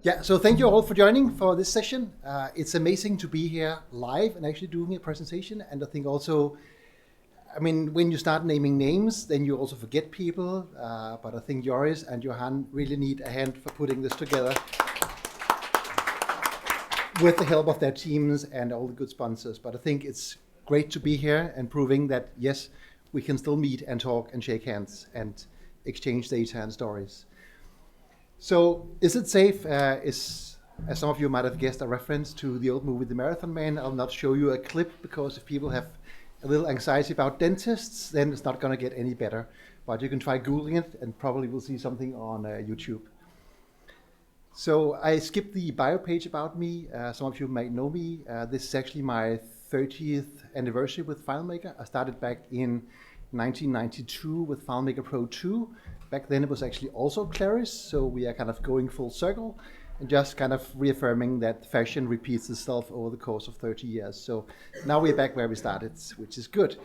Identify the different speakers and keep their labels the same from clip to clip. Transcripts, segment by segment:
Speaker 1: Yeah, so thank you all for joining for this session. It's amazing to be here live and actually doing a presentation. And I think also, when you start naming names, then you also forget people. But I think Joris and Johan really need a hand for putting this together with the help of their teams and all the good sponsors. But I think it's great to be here and proving that, yes, we can still meet and talk and shake hands and exchange data and stories. So is it safe? Is, as some of you might have guessed, a reference to the old movie The Marathon Man. I'll not show you a clip because if people have a little anxiety about dentists, then it's not going to get any better. But you can try Googling it and probably will see something on YouTube. So I skipped the bio page about me. Some of you might know me. This is actually my 30th anniversary with FileMaker. I started back in 1992 with FileMaker Pro 2. Back then it was actually also Claris, so we are kind of going full circle and just kind of reaffirming that fashion repeats itself over the course of 30 years. So now we're back where we started, which is good.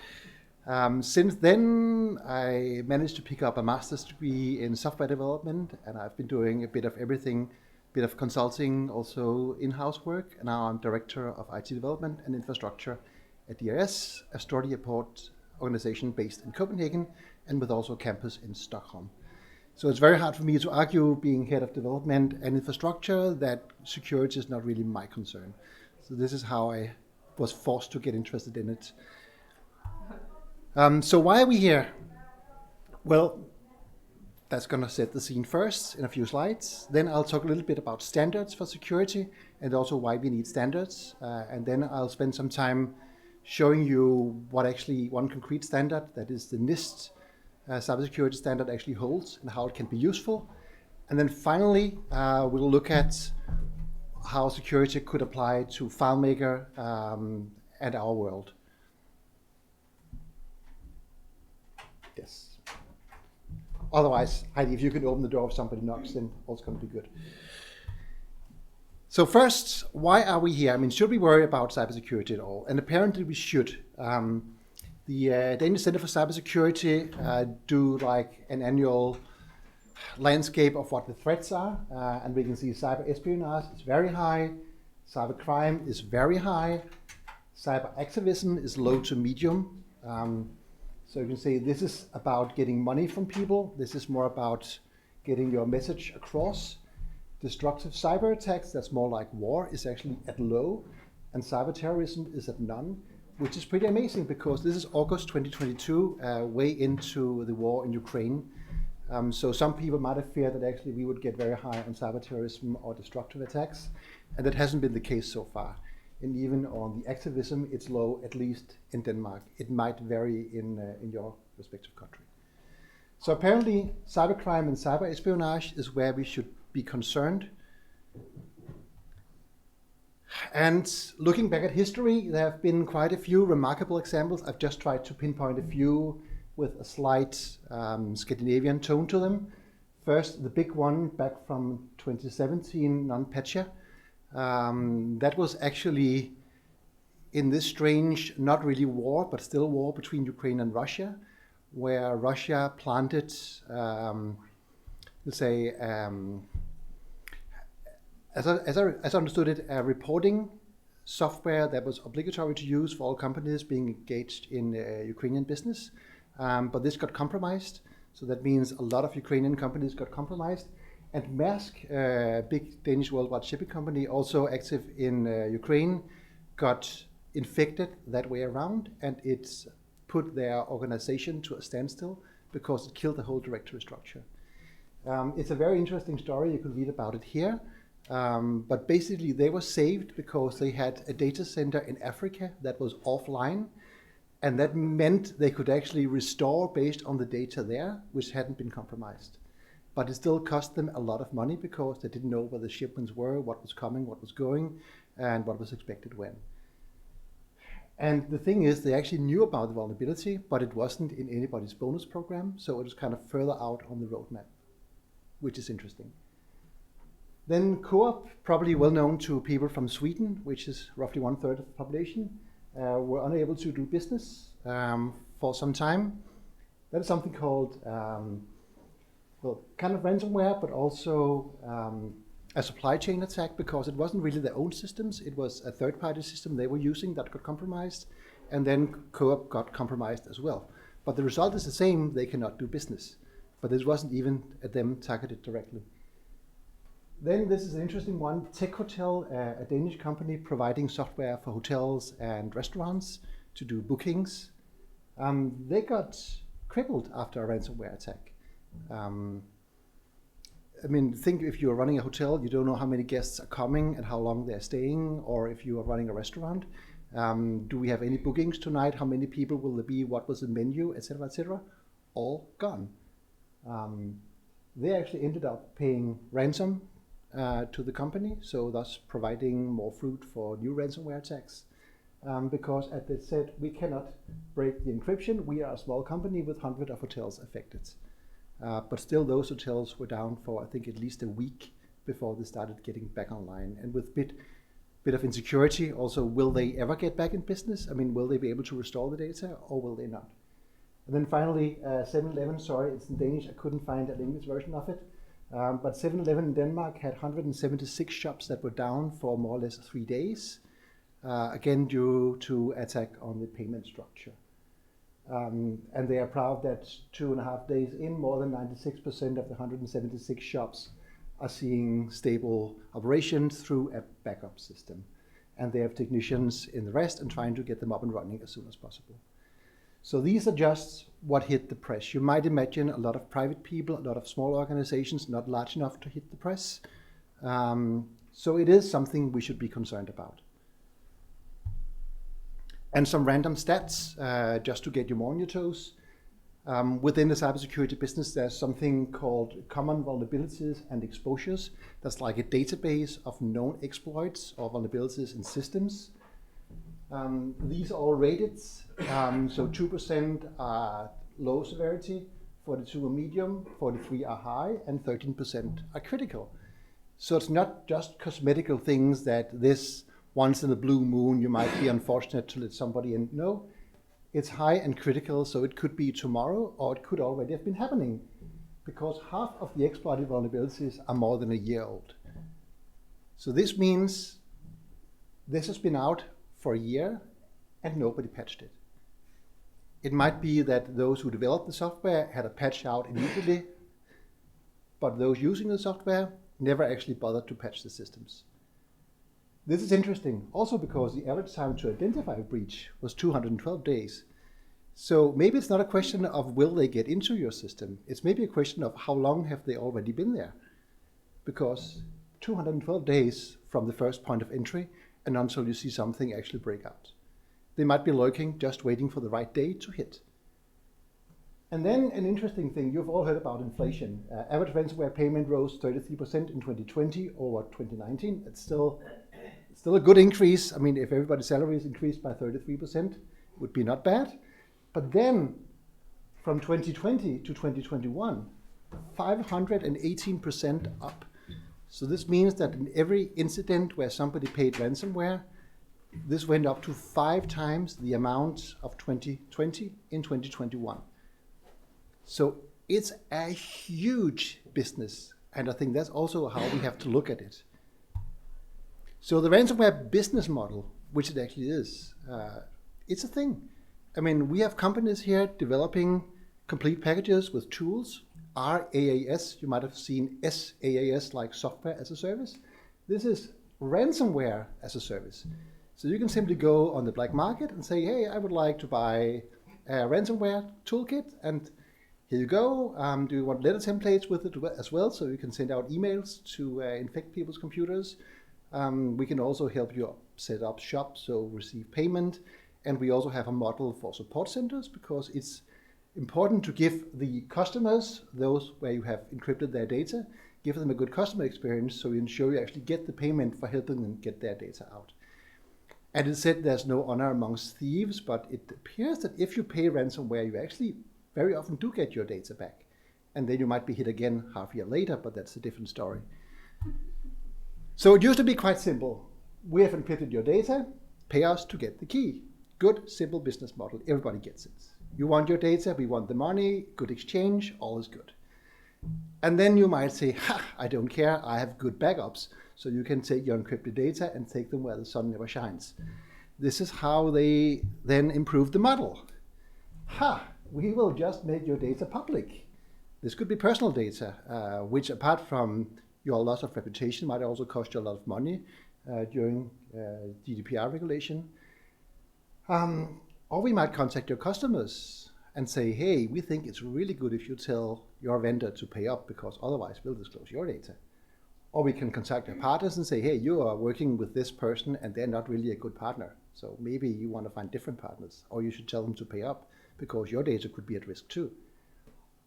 Speaker 1: Since then, I managed to pick up a master's degree in software development, and I've been doing a bit of everything, a bit of consulting, also in-house work. And now I'm director of IT development and infrastructure at DRS, a Story Report organization based in Copenhagen and with also campus in Stockholm. So it's very hard for me to argue, being head of development and infrastructure, that security is not really my concern. So this is how I was forced to get interested in it. So why are we here? Well, that's going to set the scene first in a few slides. Then I'll talk a little bit about standards for security and also why we need standards. And then I'll spend some time showing you what actually one concrete standard, that is the NIST cybersecurity standard, actually holds and how it can be useful. And then finally, we'll look at how security could apply to FileMaker and our world. Yes. Otherwise, Heidi, if you could open the door if somebody knocks, then all's going to be good. So first, why are we here? Should we worry about cybersecurity at all? And apparently we should. The Danish Center for Cybersecurity do like an annual landscape of what the threats are. And we can see cyber espionage is very high. Cyber crime is very high. Cyber activism is low to medium. So you can say this is about getting money from people. This is more about getting your message across. Destructive cyber attacks, that's more like war, is actually at low. And cyber terrorism is at none, which is pretty amazing because this is August 2022, way into the war in Ukraine. So some people might have feared that actually we would get very high on cyber terrorism or destructive attacks. And that hasn't been the case so far. And even on the activism, it's low, at least in Denmark. It might vary in your respective country. So apparently, cybercrime and cyber espionage is where we should be concerned. And looking back at history, there have been quite a few remarkable examples. I've just tried to pinpoint a few with a slight Scandinavian tone to them. First, the big one back from 2017, NotPetya. That was actually in this strange, not really war, but still war between Ukraine and Russia, where Russia planted, as I understood it, a reporting software that was obligatory to use for all companies being engaged in Ukrainian business. But this got compromised. So that means a lot of Ukrainian companies got compromised. And Maersk, a big Danish worldwide shipping company, also active in Ukraine, got infected that way around. And it's put their organization to a standstill because it killed the whole directory structure. It's a very interesting story. You can read about it here. But basically, they were saved because they had a data center in Africa that was offline. And that meant they could actually restore based on the data there, which hadn't been compromised. But it still cost them a lot of money because they didn't know where the shipments were, what was coming, what was going, and what was expected when. And the thing is, they actually knew about the vulnerability, but it wasn't in anybody's bonus program. So it was kind of further out on the roadmap, which is interesting. Then Coop, probably well known to people from Sweden, which is roughly 1/3 of the population, were unable to do business for some time. That is something called kind of ransomware, but also a supply chain attack because it wasn't really their own systems. It was a third-party system they were using that got compromised, and then Coop got compromised as well. But the result is the same, they cannot do business. But this wasn't even at them targeted directly. Then this is an interesting one, Tech Hotel, a Danish company providing software for hotels and restaurants to do bookings. They got crippled after a ransomware attack. I mean, think if you're running a hotel, you don't know how many guests are coming and how long they're staying, or if you are running a restaurant, do we have any bookings tonight? How many people will there be? What was the menu, etc., etc.? All gone. They actually ended up paying ransom to the company, so thus providing more fruit for new ransomware attacks. Because as they said, we cannot break the encryption. We are a small company with hundreds of hotels affected. But still those hotels were down for, I think, at least a week before they started getting back online. And with bit of insecurity also, will they ever get back in business? I mean, will they be able to restore the data or will they not? And then finally, 7-Eleven, sorry, it's in Danish. I couldn't find an English version of it. But 7-Eleven in Denmark had 176 shops that were down for more or less 3 days. Again, due to attack on the payment structure. And they are proud that 2.5 days in, more than 96% of the 176 shops are seeing stable operations through a backup system. And they have technicians in the rest and trying to get them up and running as soon as possible. So these are just what hit the press. You might imagine a lot of private people, a lot of small organizations, not large enough to hit the press. So it is something we should be concerned about. And some random stats, just to get you more on your toes. Within the cybersecurity business, there's something called common vulnerabilities and exposures. That's like a database of known exploits or vulnerabilities in systems. These are all rated. So 2% are low severity, 42 are medium, 43 are high, and 13% are critical. So it's not just cosmetical things that this once in a blue moon you might be unfortunate to let somebody in. No, it's high and critical, so it could be tomorrow or it could already have been happening, because half of the exploited vulnerabilities are more than a year old. So this means this has been out for a year and nobody patched it. It might be that those who developed the software had a patch out immediately, but those using the software never actually bothered to patch the systems. This is interesting also because the average time to identify a breach was 212 days. So maybe it's not a question of will they get into your system, it's maybe a question of how long have they already been there. Because 212 days from the first point of entry and until you see something actually break out. They might be lurking, just waiting for the right day to hit. And then an interesting thing, you've all heard about inflation. Average ransomware payment rose 33% in 2020 over 2019. It's still a good increase. I mean, if everybody's salaries increased by 33%, it would be not bad. But then from 2020 to 2021, 518% up. So this means that in every incident where somebody paid ransomware, this went up to 5 times the amount of 2020 in 2021. So it's a huge business, and I think that's also how we have to look at it. So the ransomware business model, which it actually is, it's a thing. I mean, we have companies here developing complete packages with tools, RAAS, you might have seen SaaS, like software as a service. This is ransomware as a service. So you can simply go on the black market and say, hey, I would like to buy a ransomware toolkit, and here you go. Do you want letter templates with it as well, so you can send out emails to infect people's computers? We can also help you set up shop, so receive payment. And we also have a model for support centers, because it's important to give the customers, those where you have encrypted their data, give them a good customer experience so you ensure you actually get the payment for helping them get their data out. And it said there's no honor amongst thieves, but it appears that if you pay ransomware, you actually very often do get your data back. And then you might be hit again half a year later, but that's a different story. So it used to be quite simple. We have encrypted your data, pay us to get the key. Good, simple business model, everybody gets it. You want your data, we want the money, good exchange, all is good. And then you might say, ha, I don't care, I have good backups. So you can take your encrypted data and take them where the sun never shines. This is how they then improve the model. Ha, we will just make your data public. This could be personal data, which apart from your loss of reputation might also cost you a lot of money during GDPR regulation. Or we might contact your customers and say, hey, we think it's really good if you tell your vendor to pay up because otherwise we'll disclose your data. Or we can contact our partners and say, hey, you are working with this person and they're not really a good partner. So maybe you want to find different partners, or you should tell them to pay up because your data could be at risk too.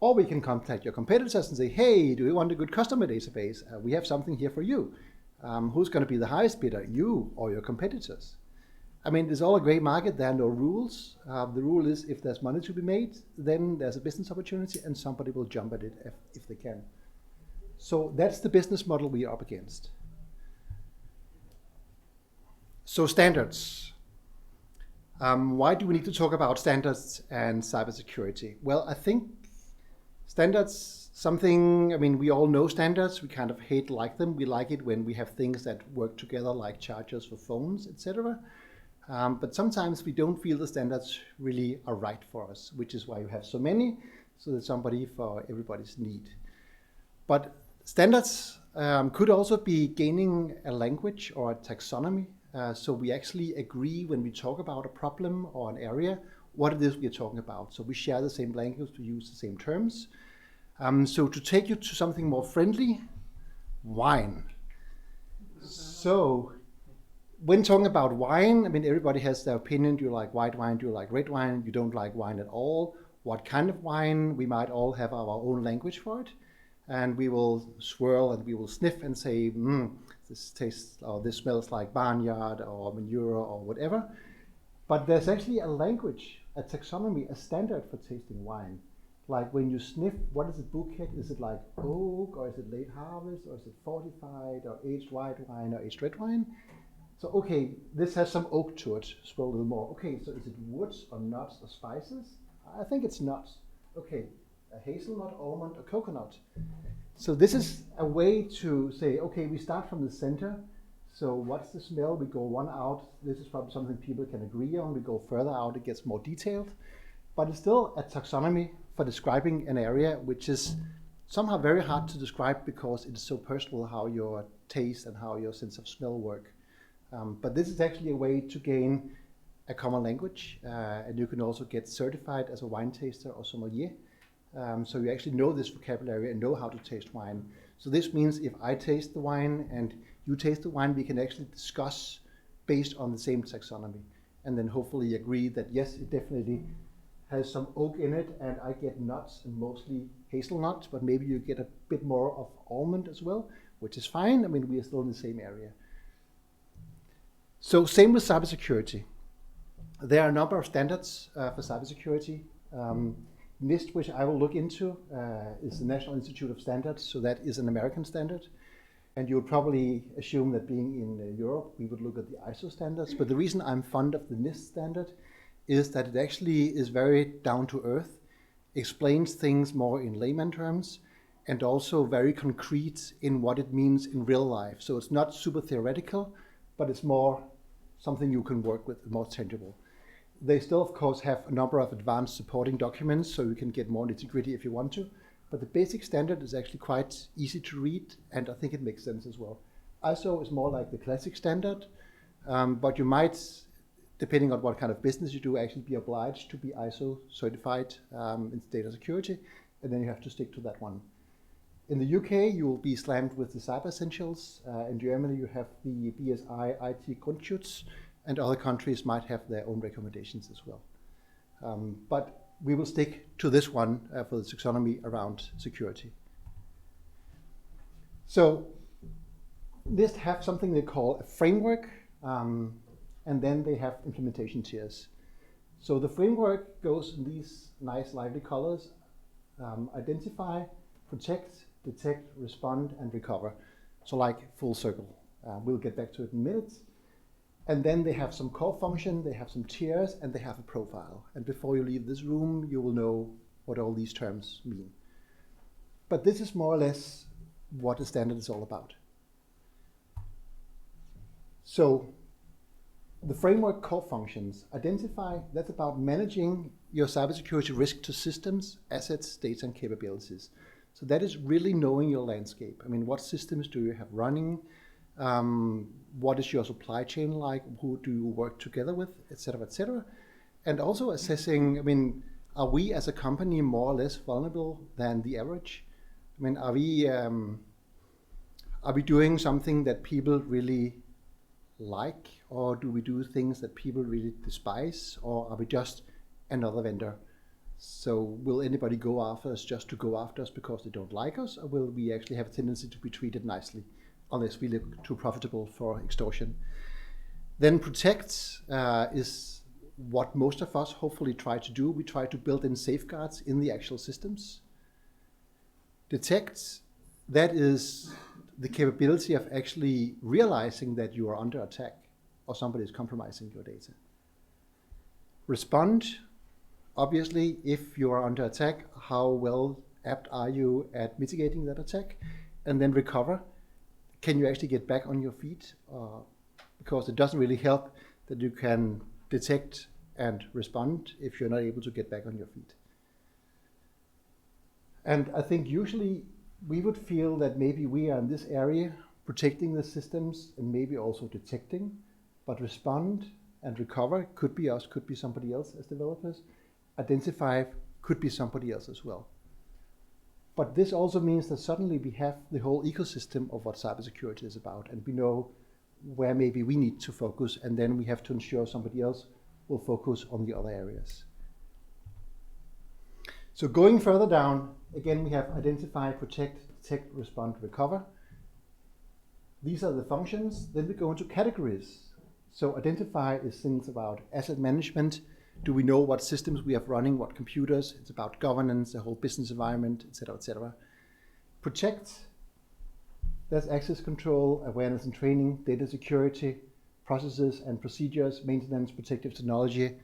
Speaker 1: Or we can contact your competitors and say, hey, do you want a good customer database? We have something here for you. Who's going to be the highest bidder, you or your competitors? I mean, it's all a great market. There are no rules. The rule is if there's money to be made, then there's a business opportunity and somebody will jump at it if they can. So that's the business model we are up against. So standards. Why do we need to talk about standards and cybersecurity? Well, I think standards, something, I mean, we all know standards. We kind of like them. We like it when we have things that work together, like chargers for phones, etc. But sometimes we don't feel the standards really are right for us, which is why you have so many, so there's somebody for everybody's need. But standards could also be gaining a language or a taxonomy. So we actually agree when we talk about a problem or an area, what it is we are talking about. So we share the same language, we use the same terms. So to take you to something more friendly, wine. So when talking about wine, I mean, everybody has their opinion. Do you like white wine? Do you like red wine? You don't like wine at all. What kind of wine? We might all have our own language for it. And we will swirl and we will sniff and say, this tastes, or this smells like barnyard or manure or whatever. But there's actually a language, a taxonomy, a standard for tasting wine. Like when you sniff, what is it, bouquet? Is it like oak, or is it late harvest, or is it fortified, or aged white wine, or aged red wine? So, okay, this has some oak to it. Swirl a little more. Okay, so is it woods or nuts or spices? I think it's nuts. Okay, a hazelnut, almond, or coconut. So this is a way to say, okay, we start from the center. So what's the smell? We go one out. This is probably something people can agree on. We go further out, it gets more detailed. But it's still a taxonomy for describing an area, which is somehow very hard to describe because it is so personal how your taste and how your sense of smell work. But this is actually a way to gain a common language, and you can also get certified as a wine taster or sommelier. So you actually know this vocabulary and know how to taste wine. So this means if I taste the wine and you taste the wine, we can actually discuss based on the same taxonomy, and then hopefully agree that yes, it definitely has some oak in it, and I get nuts and mostly hazelnuts, but maybe you get a bit more of almond as well, which is fine. I mean, we are still in the same area. So same with cybersecurity. There are a number of standards for cybersecurity. NIST, which I will look into, is the National Institute of Standards, so that is an American standard. And you would probably assume that being in Europe, we would look at the ISO standards. But the reason I'm fond of the NIST standard is that it actually is very down to earth, explains things more in layman terms, and also very concrete in what it means in real life. So it's not super theoretical, but it's more something you can work with, more tangible. They still, of course, have a number of advanced supporting documents, so you can get more nitty-gritty if you want to. But the basic standard is actually quite easy to read, and I think it makes sense as well. ISO is more like the classic standard, but you might, depending on what kind of business you do, actually be obliged to be ISO certified in data security, and then you have to stick to that one. In the UK, you will be slammed with the Cyber Essentials. In Germany, you have the BSI IT Grundschutz, and other countries might have their own recommendations as well. But we will stick to this one for the taxonomy around security. So NIST have something they call a framework, and then they have implementation tiers. So the framework goes in these nice lively colors: identify, protect, detect, respond, and recover. So like full circle. We'll get back to it in minutes. And then they have some core function, they have some tiers, and they have a profile. And before you leave this room, you will know what all these terms mean. But this is more or less what the standard is all about. So the framework core functions identify, that's about managing your cybersecurity risk to systems, assets, data, and capabilities. So that is really knowing your landscape. I mean, what systems do you have running? What is your supply chain like? Who do you work together with, et cetera, and also assessing, I mean, are we as a company more or less vulnerable than the average? I mean, are we doing something that people really like, or do we do things that people really despise, or are we just another vendor? So will anybody go after us just to go after us because they don't like us, or will we actually have a tendency to be treated nicely, unless we look too profitable for extortion? Then protect is what most of us hopefully try to do. We try to build in safeguards in the actual systems. Detect, that is the capability of actually realizing that you are under attack or somebody is compromising your data. Respond, obviously, if you are under attack, how well apt are you at mitigating that attack? And then recover, can you actually get back on your feet? Because it doesn't really help that you can detect and respond if you're not able to get back on your feet. And I think usually we would feel that maybe we are in this area protecting the systems and maybe also detecting, but respond and recover could be us, could be somebody else as developers. Identify could be somebody else as well. But this also means that suddenly we have the whole ecosystem of what cybersecurity is about, and we know where maybe we need to focus, and then we have to ensure somebody else will focus on the other areas. So going further down, again, we have identify, protect, detect, respond, recover. These are the functions. Then we go into categories. So identify is things about asset management. Do we know what systems we have running, what computers? It's about governance, the whole business environment, et cetera, et cetera. Protect, that's access control, awareness and training, data security, processes and procedures, maintenance, protective technology.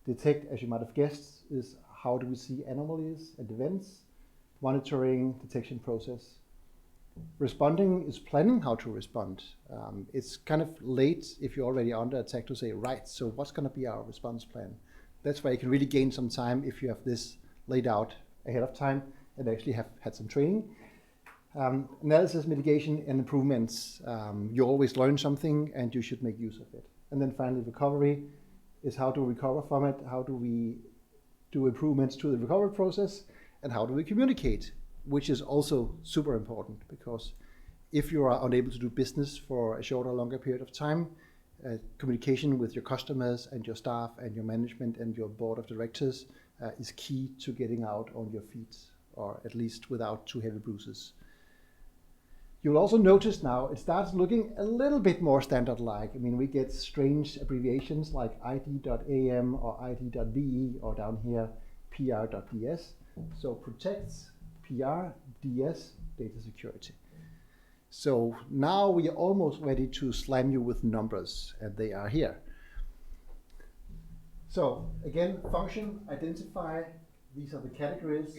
Speaker 1: Detect, as you might have guessed, is how do we see anomalies and events, monitoring, detection process. Responding is planning how to respond. It's kind of late if you're already under attack to say, right, so what's going to be our response plan? That's where you can really gain some time if you have this laid out ahead of time and actually have had some training. Analysis, mitigation, and improvements. You always learn something and you should make use of it. And then finally, recovery is how to recover from it, how do we do improvements to the recovery process, and how do we communicate, which is also super important, because if you are unable to do business for a short or longer period of time, communication with your customers and your staff and your management and your board of directors is key to getting out on your feet, or at least without too heavy bruises. You'll also notice now it starts looking a little bit more standard-like. I mean, we get strange abbreviations like ID.am or ID.be, or down here, PR.ds. So protects, PR, DS, data security. So now we are almost ready to slam you with numbers, and they are here. So again, function, identify, these are the categories,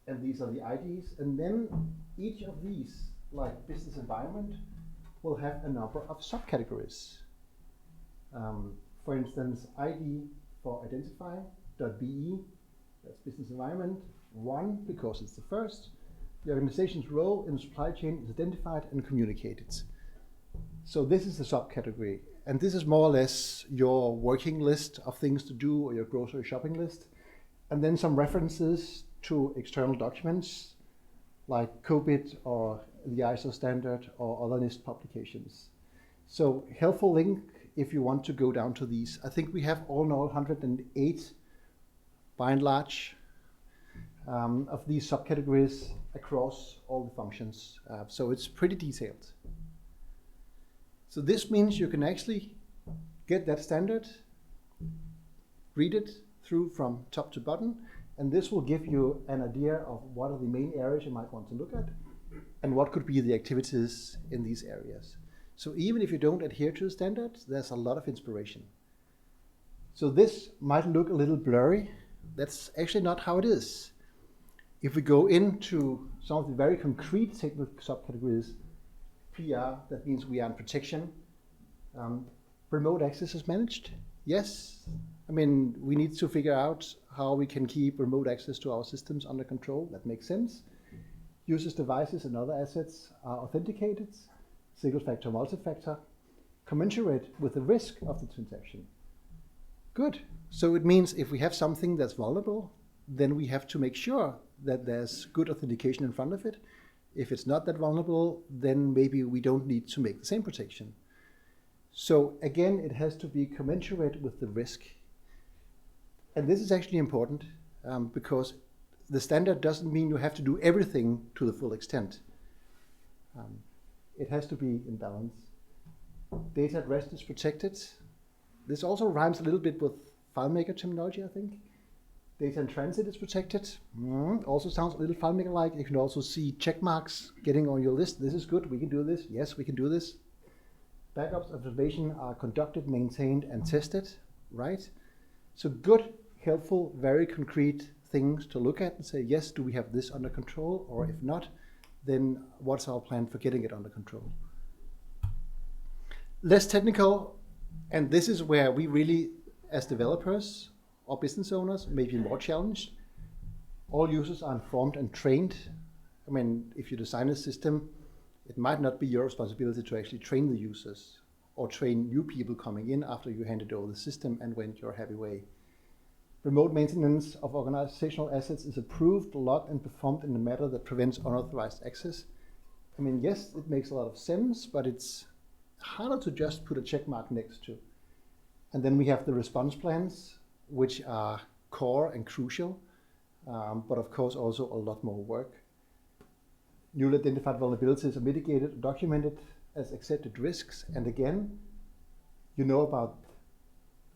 Speaker 1: and these are the IDs, and then each of these, like business environment, will have a number of subcategories. For instance, ID for identify, .be, that's business environment, 1, because it's the first. The organization's role in the supply chain is identified and communicated. So this is the subcategory, and this is more or less your working list of things to do, or your grocery shopping list, and then some references to external documents like COBIT or the ISO standard or other NIST publications. So helpful link if you want to go down to these. I think we have all in all 108 by and large of these subcategories across all the functions. So it's pretty detailed. So this means you can actually get that standard, read it through from top to bottom, and this will give you an idea of what are the main areas you might want to look at and what could be the activities in these areas. So even if you don't adhere to the standard, there's a lot of inspiration. So this might look a little blurry. That's actually not how it is. If we go into some of the very concrete technical subcategories, PR, that means we are in protection. Remote access is managed. Yes, I mean, we need to figure out how we can keep remote access to our systems under control. That makes sense. Users' devices and other assets are authenticated, single factor, multi-factor, commensurate with the risk of the transaction. Good. So it means if we have something that's vulnerable, then we have to make sure that there's good authentication in front of it. If it's not that vulnerable, then maybe we don't need to make the same protection. So again, it has to be commensurate with the risk. And this is actually important because the standard doesn't mean you have to do everything to the full extent. It has to be in balance. Data at rest is protected. This also rhymes a little bit with FileMaker terminology, I think. Data in transit is protected. Also sounds a little FileMaker-like. You can also see check marks getting on your list. This is good, we can do this. Yes, we can do this. Backups observation are conducted, maintained, and tested, right? So good, helpful, very concrete things to look at and say, yes, do we have this under control? Or if not, then what's our plan for getting it under control? Less technical, and this is where we really, as developers or business owners, may be more challenged. All users are informed and trained. I mean, if you design a system, it might not be your responsibility to actually train the users or train new people coming in after you handed over the system and went your happy way. Remote maintenance of organizational assets is approved, logged, and performed in a manner that prevents unauthorized access. I mean, yes, it makes a lot of sense, but it's harder to just put a check mark next to. And then we have the response plans, which are core and crucial, but of course also a lot more work. Newly identified vulnerabilities are mitigated, documented as accepted risks, and again, you know about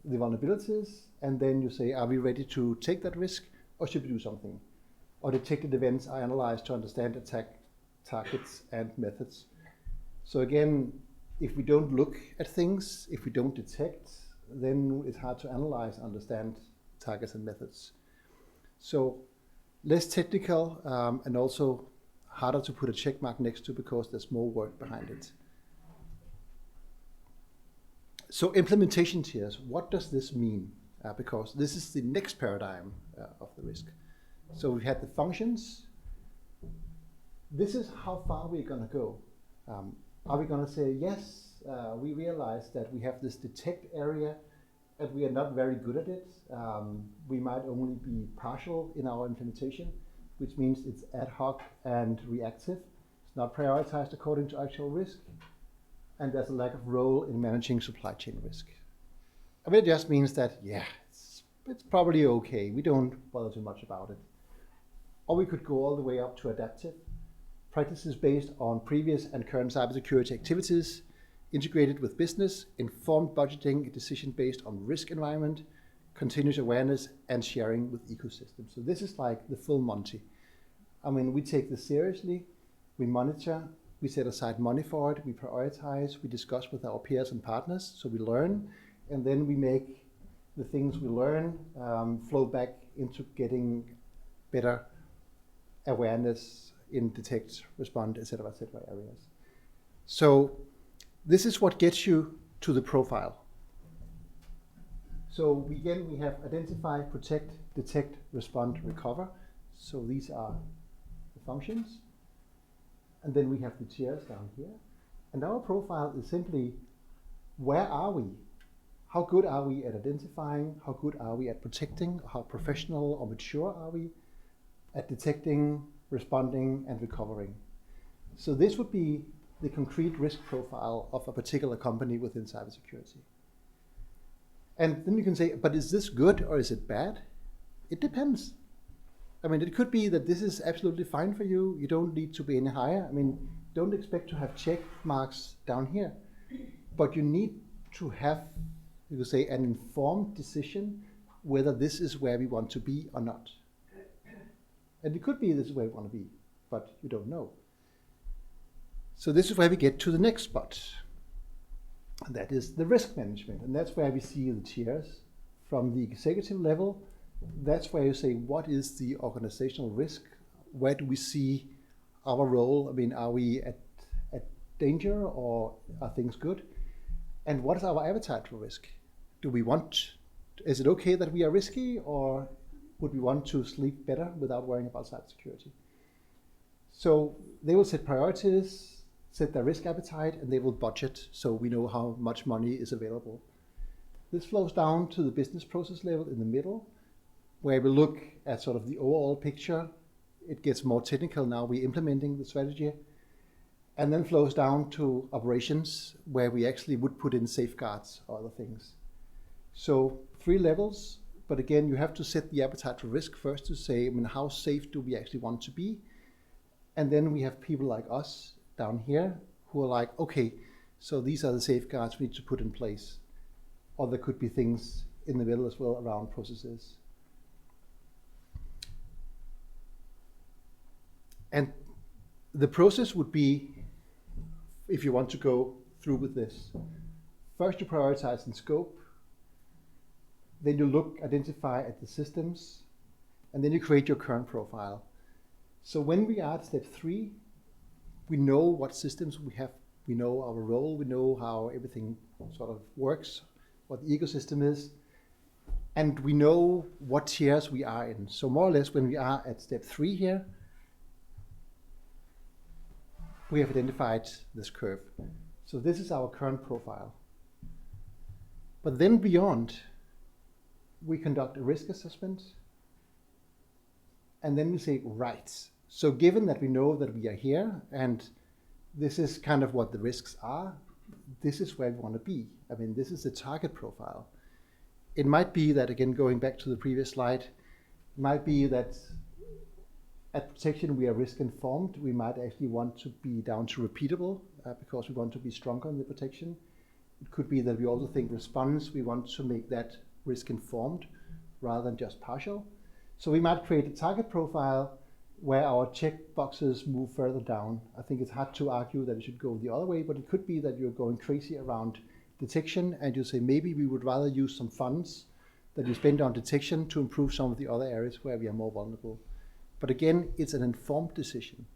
Speaker 1: the vulnerabilities, and then you say, are we ready to take that risk, or should we do something? Or detected events are analyzed to understand attack targets and methods. So again, if we don't look at things, if we don't detect, then it's hard to analyze, understand targets and methods. So less technical and also harder to put a check mark next to because there's more work behind it. So implementation tiers, what does this mean? Because this is the next paradigm of the risk. So we had the functions. This is how far we're going to go. Are we going to say, yes, we realize that we have this detect area and we are not very good at it. We might only be partial in our implementation, which means it's ad hoc and reactive. It's not prioritized according to actual risk. And there's a lack of role in managing supply chain risk. I mean, it just means that, yeah, it's probably okay. We don't bother too much about it. Or we could go all the way up to adaptive. Practices based on previous and current cybersecurity activities, integrated with business, informed budgeting, a decision based on risk environment, continuous awareness, and sharing with ecosystems. So this is like the full Monty. I mean, we take this seriously, we monitor, we set aside money for it, we prioritize, we discuss with our peers and partners, so we learn, and then we make the things we learn flow back into getting better awareness in detect, respond, etc., areas. So this is what gets you to the profile. So again, we have identify, protect, detect, respond, recover. So these are the functions. And then we have the tiers down here. And our profile is simply, where are we? How good are we at identifying? How good are we at protecting? How professional or mature are we at detecting, responding, and recovering? So this would be the concrete risk profile of a particular company within cybersecurity. And then you can say, but is this good or is it bad? It depends. I mean, it could be that this is absolutely fine for you. You don't need to be any higher. I mean, don't expect to have check marks down here. But you need to have, you could say, an informed decision whether this is where we want to be or not. And it could be this is where we want to be, but you don't know. So this is where we get to the next spot. And that is the risk management. And that's where we see the tiers from the executive level. That's where you say, what is the organizational risk where do we see our role? I mean, are we at danger, or are things good? And what is our appetite for risk? Is it okay that we are risky, or would we want to sleep better without worrying about cybersecurity? So they will set priorities, set their risk appetite, and they will budget so we know how much money is available. This flows down to the business process level in the middle, where we look at sort of the overall picture. It gets more technical now, we're implementing the strategy, and then flows down to operations, where we actually would put in safeguards or other things. So 3 levels, but again, you have to set the appetite for risk first to say, I mean, how safe do we actually want to be? And then we have people like us down here who are like, okay, so these are the safeguards we need to put in place. Or there could be things in the middle as well around processes. And the process would be, if you want to go through with this, first you prioritize in scope, then you identify at the systems, and then you create your current profile. So when we are at step 3, we know what systems we have, we know our role, we know how everything sort of works, what the ecosystem is, and we know what tiers we are in. So more or less when we are at step 3 here, we have identified this curve. So this is our current profile. But then beyond, we conduct a risk assessment, and then we say, right, so given that we know that we are here, and this is kind of what the risks are, this is where we want to be. I mean, this is the target profile. It might be that, again, going back to the previous slide, it might be that at protection we are risk informed. We might actually want to be down to repeatable because we want to be stronger in the protection. It could be that we also think response, we want to make that risk informed rather than just partial. So we might create a target profile where our check boxes move further down. I think it's hard to argue that it should go the other way, but it could be that you're going crazy around detection and you say maybe we would rather use some funds that you spend on detection to improve some of the other areas where we are more vulnerable. But again, it's an informed decision.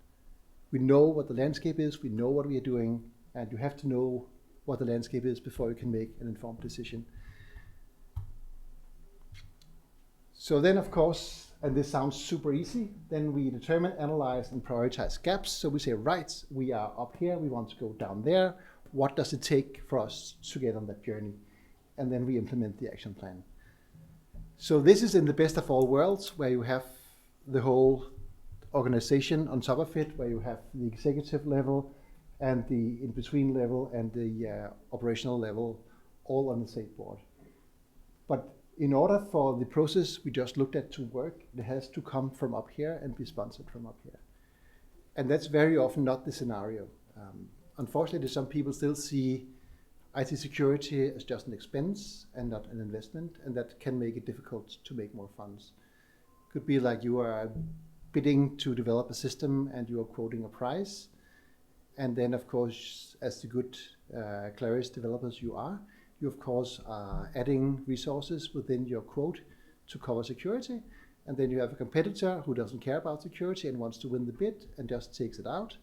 Speaker 1: We know what the landscape is, we know what we are doing, and you have to know what the landscape is before you can make an informed decision. So then, of course, and this sounds super easy, then we determine, analyze, and prioritize gaps. So we say, right, we are up here, we want to go down there. What does it take for us to get on that journey? And then we implement the action plan. So this is in the best of all worlds, where you have the whole organization on top of it, where you have the executive level and the in-between level and the operational level all on the same board. But in order for the process we just looked at to work, it has to come from up here and be sponsored from up here. And that's very often not the scenario. Unfortunately, some people still see IT security as just an expense and not an investment, and that can make it difficult to make more funds. Could be like you are bidding to develop a system and you are quoting a price. And then, of course, as the good Claris developers you of course are adding resources within your quote to cover security. And then you have a competitor who doesn't care about security and wants to win the bid and just takes it out.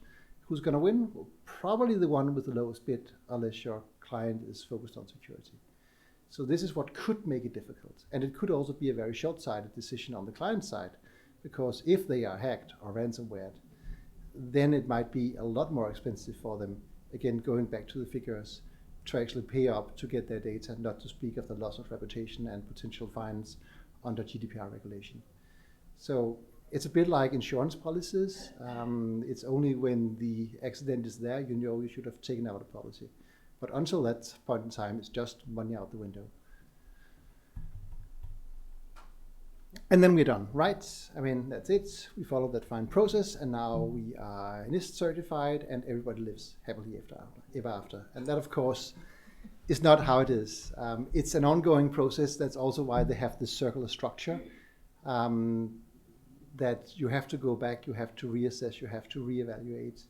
Speaker 1: Who's going to win? Well, probably the one with the lowest bid, unless your client is focused on security. So this is what could make it difficult. And it could also be a very short-sighted decision on the client side, because if they are hacked or ransomware, then it might be a lot more expensive for them, again, going back to the figures, to actually pay up to get their data, not to speak of the loss of reputation and potential fines under GDPR regulation. So it's a bit like insurance policies. It's only when the accident is there, you know you should have taken out a policy. But until that point in time, it's just money out the window. And then we're done, right? I mean, that's it. We follow that fine process, and now we are NIST certified, and everybody lives happily ever after. And that, of course, is not how it is. It's an ongoing process. That's also why they have this circular structure, that you have to go back, you have to reassess, you have to reevaluate.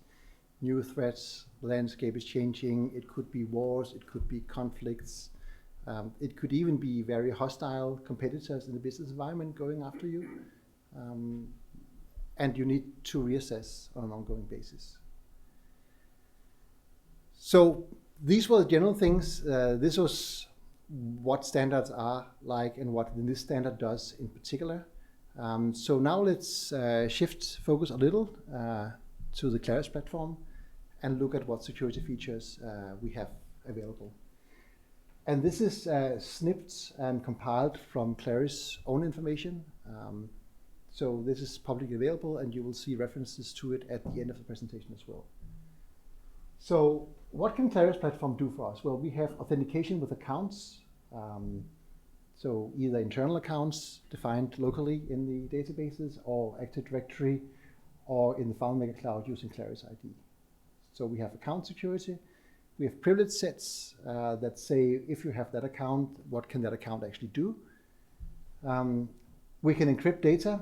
Speaker 1: New threats, the landscape is changing. It could be wars, it could be conflicts. It could even be very hostile competitors in the business environment going after you. and you need to reassess on an ongoing basis. So these were the general things. This was what standards are like and what the NIST standard does in particular. So now let's shift focus a little to the Claris platform and look at what security features we have available. And this is snipped and compiled from Claris' own information. So this is publicly available, and you will see references to it at the end of the presentation as well. So what can Claris Platform do for us? Well, we have authentication with accounts. So either internal accounts defined locally in the databases, or Active Directory, or in the FileMaker cloud using Claris ID. So we have account security. We have privilege sets that say if you have that account, what can that account actually do? We can encrypt data,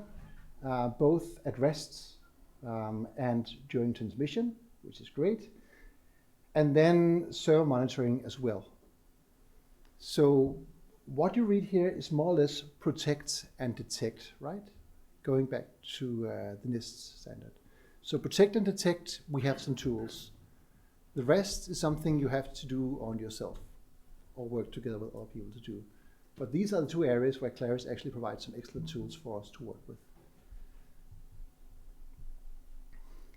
Speaker 1: both at rest and during transmission, which is great. And then server monitoring as well. So what you read here is more or less protect and detect, right? Going back to the NIST standard. So protect and detect, we have some tools. The rest is something you have to do on yourself or work together with other people to do. But these are the two areas where Claris actually provides some excellent tools for us to work with.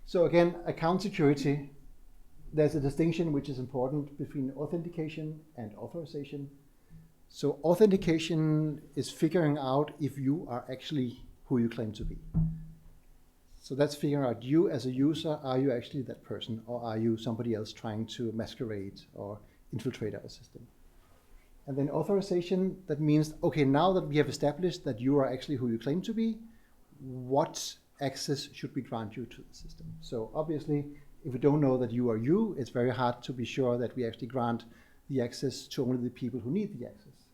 Speaker 1: So again, account security, there's a distinction which is important between authentication and authorization. So authentication is figuring out if you are actually who you claim to be. So that's figuring out you as a user, are you actually that person, or are you somebody else trying to masquerade or infiltrate our system? And then authorization, that means, okay, now that we have established that you are actually who you claim to be, what access should we grant you to the system? So obviously, if we don't know that you are you, it's very hard to be sure that we actually grant the access to only the people who need the access.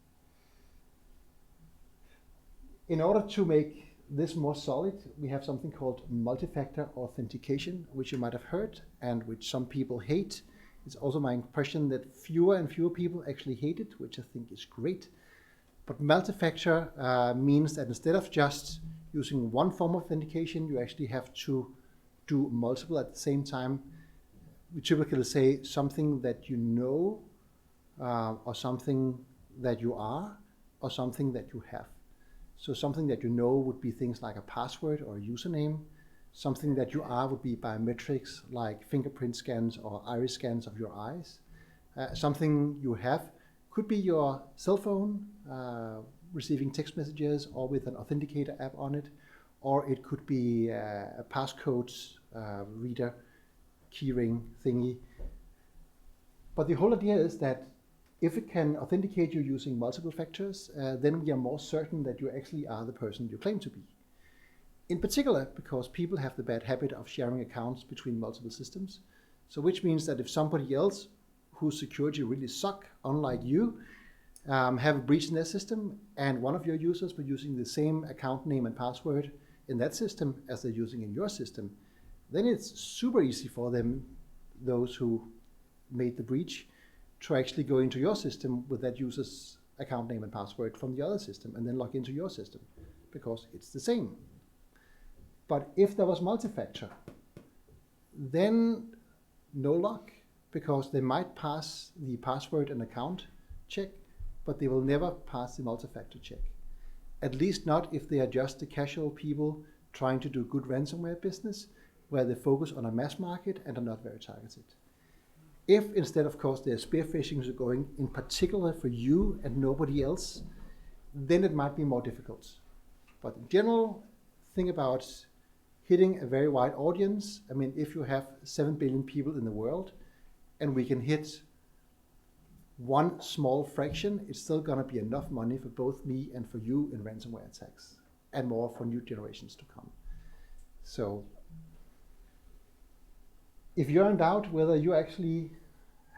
Speaker 1: In order to make this more solid, we have something called multi-factor authentication, which you might have heard and which some people hate. It's also my impression that fewer and fewer people actually hate it, which I think is great. But multi-factor means that instead of just using one form of authentication, you actually have to do multiple at the same time. We typically say something that you know, or something that you are, or something that you have. So something that you know would be things like a password or a username. Something that you are would be biometrics like fingerprint scans or iris scans of your eyes. Something you have could be your cell phone, receiving text messages or with an authenticator app on it, or it could be a passcode reader, keyring thingy. But the whole idea is that if it can authenticate you using multiple factors, then we are more certain that you actually are the person you claim to be. In particular, because people have the bad habit of sharing accounts between multiple systems. So which means that if somebody else whose security really suck, unlike you, have a breach in their system, and one of your users were using the same account name and password in that system as they're using in your system, then it's super easy for them, those who made the breach, to actually go into your system with that user's account name and password from the other system and then log into your system, because it's the same. But if there was multi-factor, then no luck, because they might pass the password and account check, but they will never pass the multi-factor check. At least not if they are just the casual people trying to do good ransomware business, where they focus on a mass market and are not very targeted. If instead, of course, their spear phishing is going in particular for you and nobody else, then it might be more difficult. But in general, think about hitting a very wide audience. I mean, if you have 7 billion people in the world and we can hit one small fraction, it's still gonna be enough money for both me and for you in ransomware attacks, and more for new generations to come. So if you're in doubt whether you actually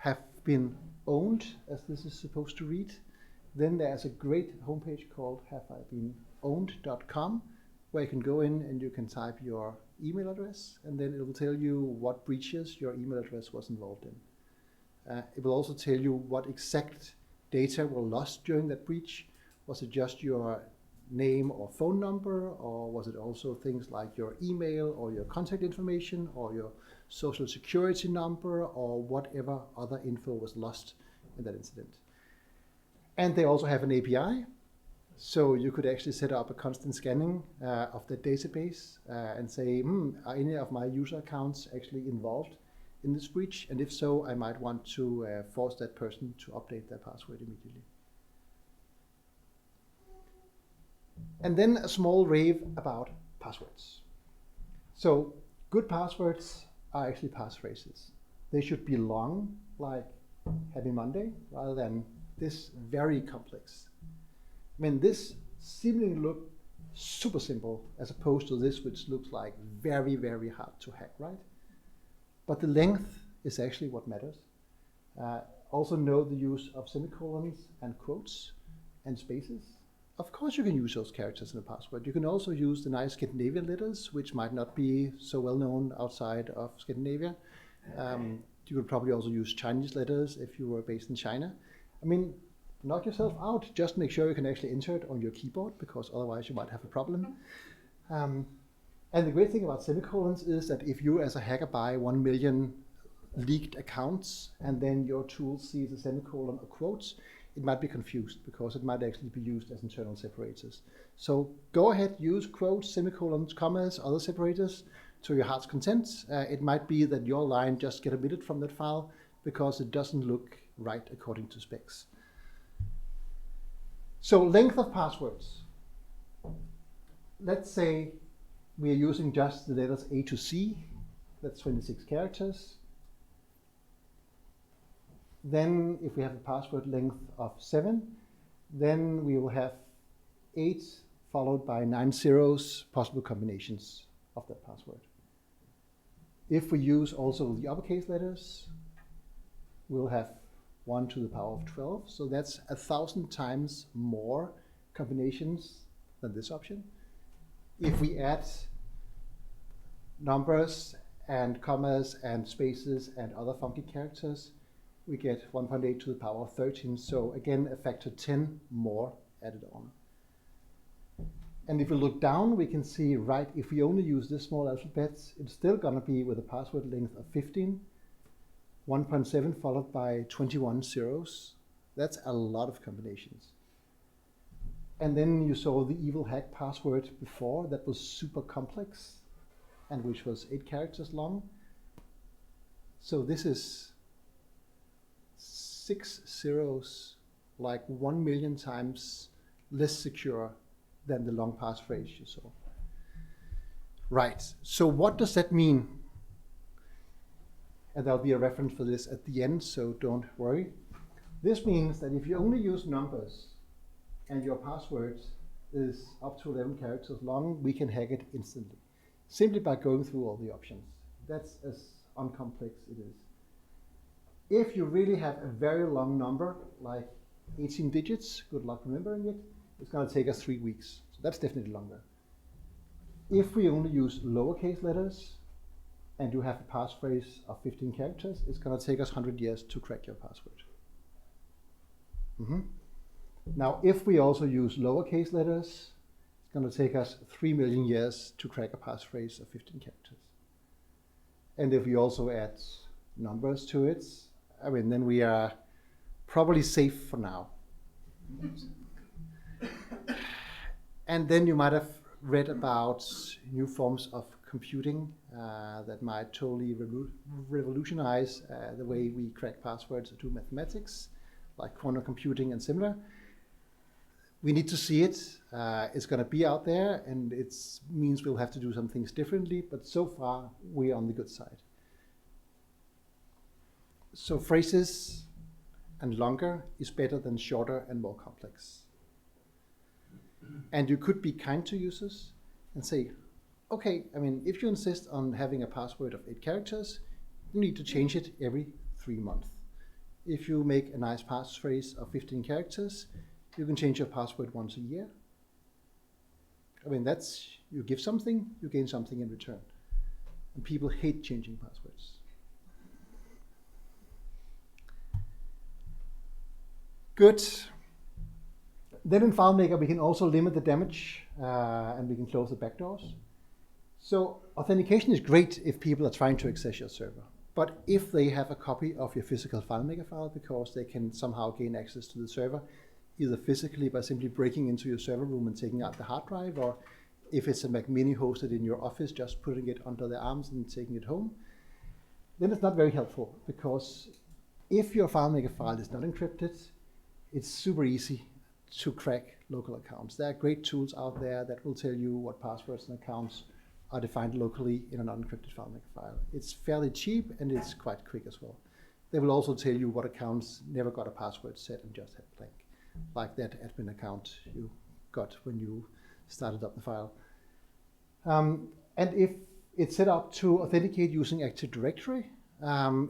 Speaker 1: have been owned, as this is supposed to read, then there's a great homepage called haveibeenowned.com, where you can go in and you can type your email address, and then it will tell you what breaches your email address was involved in. It will also tell you what exact data were lost during that breach. Was it just your name or phone number, or was it also things like your email or your contact information or your social security number or whatever other info was lost in that incident? And they also have an API, so you could actually set up a constant scanning of the database and say, are any of my user accounts actually involved in this breach? And if so, I might want to force that person to update their password immediately. And then a small rave about passwords. So good passwords are actually passphrases. They should be long, like Happy Monday, rather than this very complex. I mean, this seemingly look super simple as opposed to this, which looks like very, very hard to hack, right? But the length is actually what matters. Also know the use of semicolons and quotes and spaces. Of course you can use those characters in a password. You can also use the nice Scandinavian letters, which might not be so well known outside of Scandinavia. You could probably also use Chinese letters if you were based in China. I mean, knock yourself out. Just make sure you can actually enter it on your keyboard, because otherwise you might have a problem. And the great thing about semicolons is that if you as a hacker buy 1 million leaked accounts and then your tool sees a semicolon or quotes, it might be confused because it might actually be used as internal separators. So go ahead, use quotes, semicolons, commas, other separators to your heart's content. It might be that your line just get omitted from that file because it doesn't look right according to specs. So length of passwords. Let's say we are using just the letters A to C. That's 26 characters. Then if we have a password length of 7, then we will have 8 followed by 9 zeros, possible combinations of that password. If we use also the uppercase letters, we'll have 1 to the power of 12. So that's 1,000 times more combinations than this option. If we add numbers and commas and spaces and other funky characters, we get 1.8 to the power of 13. So again, a factor 10 more added on. And if we look down, we can see, right, if we only use this small alphabet, it's still going to be with a password length of 15, 1.7 followed by 21 zeros. That's a lot of combinations. And then you saw the evil hack password before that was super complex and which was 8 characters long. So this is 6 zeros, like 1 million times less secure than the long passphrase you saw. Right, so what does that mean? And there'll be a reference for this at the end, so don't worry. This means that if you only use numbers and your password is up to 11 characters long, we can hack it instantly, simply by going through all the options. That's as uncomplex it is. If you really have a very long number, like 18 digits, good luck remembering it, it's going to take us 3 weeks. So that's definitely longer. If we only use lowercase letters and you have a passphrase of 15 characters, it's going to take us 100 years to crack your password. Now, if we also use lowercase letters, it's going to take us 3 million years to crack a passphrase of 15 characters. And if we also add numbers to it, I mean, then we are probably safe for now. And then you might have read about new forms of computing that might totally revolutionize the way we crack passwords or do mathematics, like quantum computing and similar. We need to see it. It's going to be out there, and it means we'll have to do some things differently, but so far we're on the good side. So phrases and longer is better than shorter and more complex. And you could be kind to users and say, okay, I mean, if you insist on having a password of 8 characters, you need to change it every 3 months. If you make a nice passphrase of 15 characters, you can change your password once a year. I mean, that's, you give something, you gain something in return. And people hate changing passwords. Good. Then in FileMaker, we can also limit the damage and we can close the backdoors. So authentication is great if people are trying to access your server. But if they have a copy of your physical FileMaker file because they can somehow gain access to the server, either physically by simply breaking into your server room and taking out the hard drive, or if it's a Mac Mini hosted in your office, just putting it under their arms and taking it home, then it's not very helpful, because if your FileMaker file is not encrypted, it's super easy to crack local accounts. There are great tools out there that will tell you what passwords and accounts are defined locally in an unencrypted FileMaker file. It's fairly cheap and it's quite quick as well. They will also tell you what accounts never got a password set and just had blank, like that admin account you got when you started up the file. And if it's set up to authenticate using Active Directory,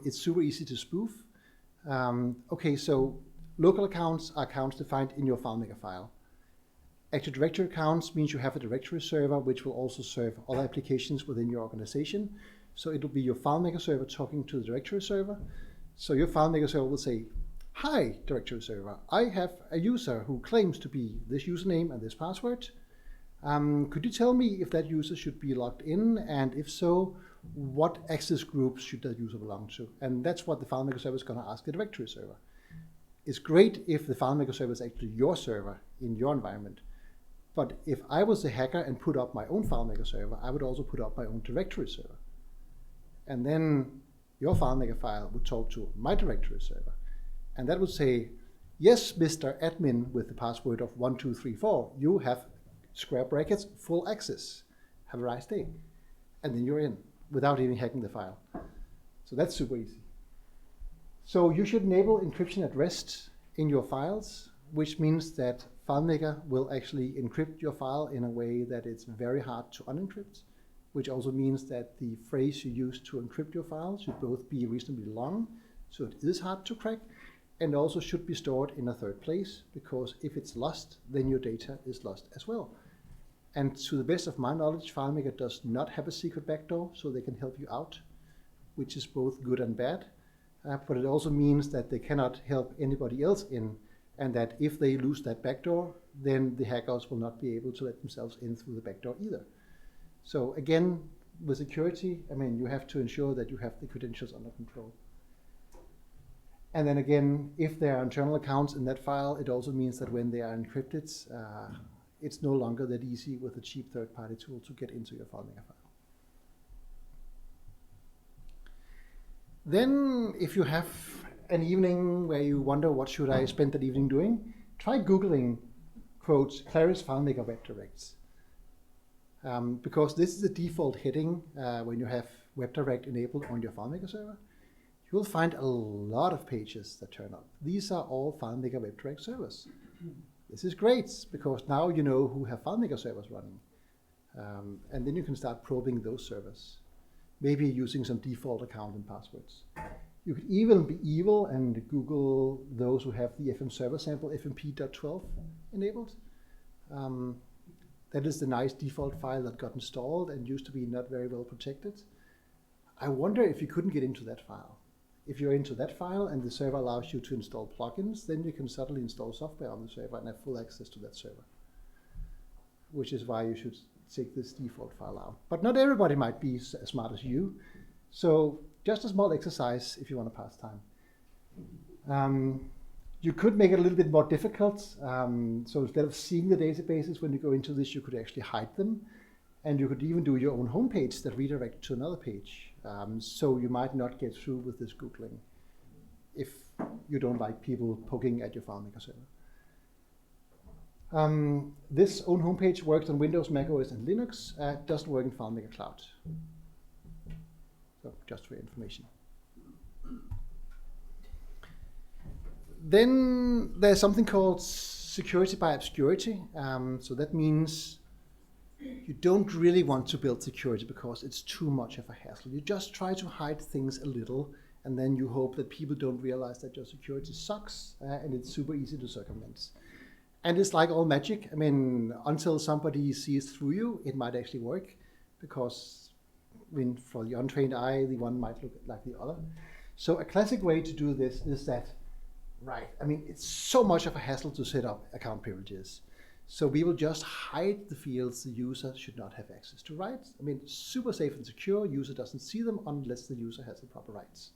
Speaker 1: it's super easy to spoof. Okay, so local accounts are accounts defined in your FileMaker file. Active Directory accounts means you have a directory server which will also serve other applications within your organization. So it'll be your FileMaker server talking to the directory server. So your FileMaker server will say, "Hi, directory server, I have a user who claims to be this username and this password. Could you tell me if that user should be logged in, and if so, what access groups should that user belong to?" And that's what the FileMaker server is going to ask the directory server. It's great if the FileMaker server is actually your server in your environment. But if I was a hacker and put up my own FileMaker server, I would also put up my own directory server. And then your FileMaker file would talk to my directory server. And that would say, "Yes, Mr. Admin with the password of 1234, you have square brackets, full access. Have a nice day." And then you're in without even hacking the file. So that's super easy. So you should enable encryption at rest in your files, which means that FileMaker will actually encrypt your file in a way that it's very hard to unencrypt, which also means that the phrase you use to encrypt your file should both be reasonably long, so it is hard to crack, and also should be stored in a third place, because if it's lost, then your data is lost as well. And to the best of my knowledge, FileMaker does not have a secret backdoor, so they can help you out, which is both good and bad. But it also means that they cannot help anybody else in, and that if they lose that backdoor, then the hackers will not be able to let themselves in through the backdoor either. So again, with security, you have to ensure that you have the credentials under control. And then again, if there are internal accounts in that file, it also means that when they are encrypted, it's no longer that easy with a cheap third-party tool to get into your FileMaker file. Then, if you have an evening where you wonder what should I spend that evening doing, try Googling, quote, Claris FileMaker web directs. Because this is the default heading when you have WebDirect enabled on your FileMaker server. You will find a lot of pages that turn up. These are all FileMaker WebDirect servers. This is great, because now you know who have FileMaker servers running. And then you can start probing those servers, maybe using some default account and passwords. You could even be evil and Google those who have the FM server sample fmp.12 enabled. That is the nice default file that got installed and used to be not very well protected. I wonder if you couldn't get into that file. If you're into that file and the server allows you to install plugins, then you can suddenly install software on the server and have full access to that server, which is why you should take this default file out. But not everybody might be as smart as you. So just a small exercise if you want to pass time. You could make it a little bit more difficult. So instead of seeing the databases when you go into this, you could actually hide them. And you could even do your own homepage that redirects to another page. So you might not get through with this Googling if you don't like people poking at your FileMaker server. This own homepage works on Windows, Mac OS, and Linux. Doesn't work in FileMaker Cloud. So just for your information. Then there's something called security by obscurity. So that means you don't really want to build security because it's too much of a hassle. You just try to hide things a little, and then you hope that people don't realize that your security sucks, and it's super easy to circumvent. And it's like all magic. Until somebody sees through you, it might actually work, because for the untrained eye, the one might look like the other. So a classic way to do this is that Right. I mean, it's so much of a hassle to set up account privileges. So we will just hide the fields the user should not have access to, right? I mean, super safe and secure. User doesn't see them unless the user has the proper rights.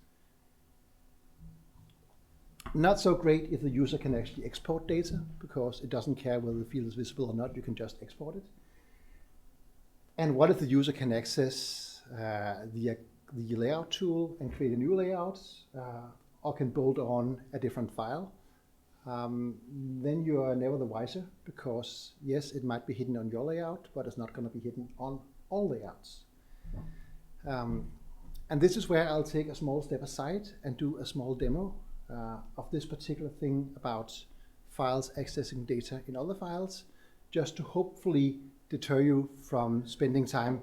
Speaker 1: Not so great if the user can actually export data, because it doesn't care whether the field is visible or not. You can just export it. And what if the user can access the layout tool and create a new layout, or can bolt on a different file? Then you are never the wiser, because yes, it might be hidden on your layout, but it's not going to be hidden on all layouts. And this is where I'll take a small step aside and do a small demo of this particular thing about files accessing data in other files, just to hopefully deter you from spending time